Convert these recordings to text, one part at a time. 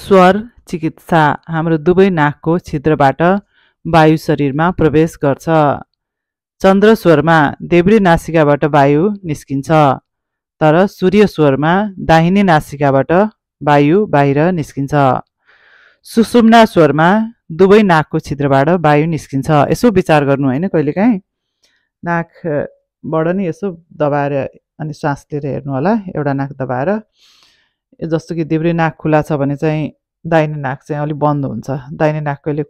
स्वर चिकित्सा हाम्रो दुवै नाकको छिद्रबाट वायु शरीरमा प्रवेश गर्छ। चन्द्र स्वरमा देब्रे नासिकाबाट वायु निस्किन्छ, तर सूर्य स्वरमा दाहिने नासिकाबाट वायु बाहिर निस्किन्छ। सुषुम्ना स्वरमा दुवै नाकको छिद्रबाट वायु निस्किन्छ। यसो विचार गर्नु होइन, कहिलेकाहीँ नाकबाट नि यसो दबाएर अनि सास लिएर हेर्नु होला। एउटा नाक दबाएर, जस्तो कि देब्रे नाक खुला छ भने चाहिँ दाहिने नाक चाहिँ अलिक बन्द हुन्छ, दाहिने नाक कहिले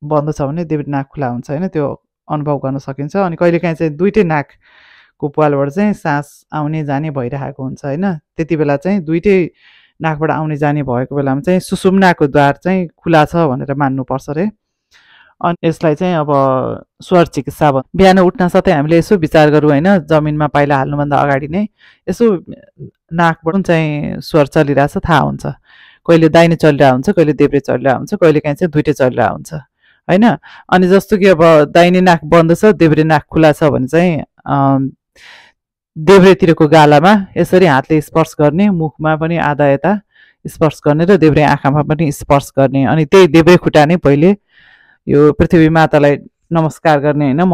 बन्द छ भने देब्रे नाक खुला हुन्छ होइन, त्यो अनुभव गर्न सकिन्छ। अनि कहिलेकाहीँ चाहिँ दुइटै नाकको पालबाट चाहिँ सास आउने जाने भइरहेको हुन्छ होइन, त्यति बेला चाहिँ दुइटै नाकबाट आउने जाने भएको बेलामा चाहिँ सुषुम्नाको द्वार चाहिँ खुला छ भनेर मान्नुपर्छ रे। अनि यसलाई चाहिँ अब स्वर चिकित्सा भन्छ। बिहान उठ्न साथै हामीले यसो विचार गरौँ होइन, जमिनमा पाइला हाल्नुभन्दा अगाडि नै यसो नाकबाट चाहिँ स्वर चलिरहेछ थाहा हुन्छ। कहिले दाहिने चलिरहेको हुन्छ, कहिले देब्रे चलिरहेको हुन्छ, कहिलेकाहीँ चाहिँ दुइटै चलिरहेको हुन्छ होइन। अनि जस्तो कि अब दाहिने नाक बन्द छ, देब्रे नाक खुला छ भने चाहिँ देब्रेतिरको गालामा यसरी हातले स्पर्श गर्ने, मुखमा पनि आधा यता स्पर्श गर्ने र देब्रे आँखामा पनि स्पर्श गर्ने। अनि त्यही देब्रे खुट्टा नै पहिले यो पृथ्वी मातालाई नमस्कार गर्ने होइन, म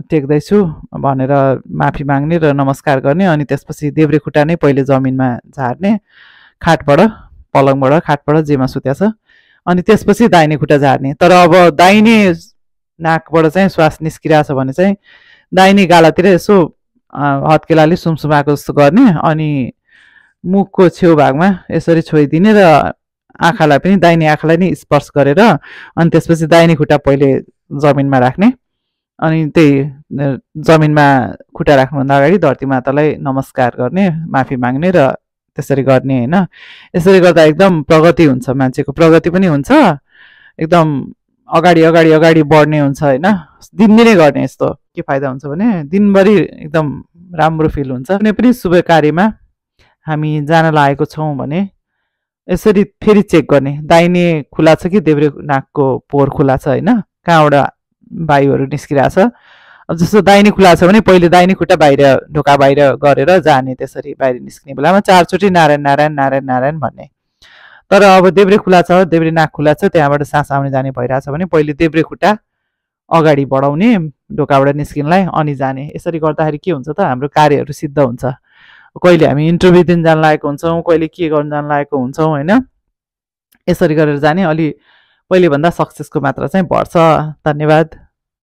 टेक्दैछु भनेर माफी माग्ने र नमस्कार गर्ने। अनि त्यसपछि देब्रे खुट्टा नै पहिले जमिनमा झार्ने, खाटबाट, पलङबाट, खाटबाट जेमा सुत्या छ, अनि त्यसपछि दाहिने खुट्टा झार्ने। तर अब दाहिने नाकबाट चाहिँ श्वास निस्किरहेछ भने चाहिँ दाहिने गालातिर यसो हत्केलाले सुमसुमाएको जस्तो गर्ने, अनि मुखको छेउ भागमा यसरी छोइदिने र आँखालाई पनि, दाहिने आँखालाई नै स्पर्श गरेर अनि त्यसपछि दाहिने खुट्टा पहिले जमिनमा राख्ने। अनि त्यही जमिनमा खुट्टा राख्नुभन्दा अगाडि धरती मातालाई नमस्कार गर्ने, माफी माग्ने र त्यसरी गर्ने होइन। यसरी गर्दा एकदम प्रगति हुन्छ, मान्छेको प्रगति पनि हुन्छ, एकदम अगाडि अगाडि अगाडि बढ्ने हुन्छ होइन। दिनदिनै गर्ने यस्तो के फाइदा हुन्छ भने दिनभरि एकदम राम्रो फिल हुन्छ। कुनै पनि शुभ कार्यमा हामी जान लागेको छौँ भने यसरी फेरि चेक गर्ने, दाहिने खुला छ कि देब्रे नाकको पोर खुला छ होइन, कहाँबाट वायुहरू निस्किरहेछ। अब जस्तो दाहिने खुला छ भने पहिले दाहिने खुट्टा बाहिर, ढोका बाहिर गरेर जाने, त्यसरी बाहिर निस्किने बेलामा 4 चोटि नारायण नारायण नारायण नारायण भन्ने। तर अब देब्रे खुला छ, देब्रे नाक खुला छ, त्यहाँबाट सास आउने जाने भइरहेछ भने पहिले देब्रे खुट्टा अगाडि बढाउने ढोकाबाट निस्किनलाई, अनि जाने। यसरी गर्दाखेरि के हुन्छ त, हाम्रो कार्यहरू सिद्ध हुन्छ। कहिले हामी इन्टरभ्यू दिन जान लागेको हुन्छौँ, कहिले के गर्न जान लागेको हुन्छौँ होइन, यसरी गरेर जाने, अलि पहिलेभन्दा सक्सेसको मात्रा चाहिँ बढ्छ। धन्यवाद।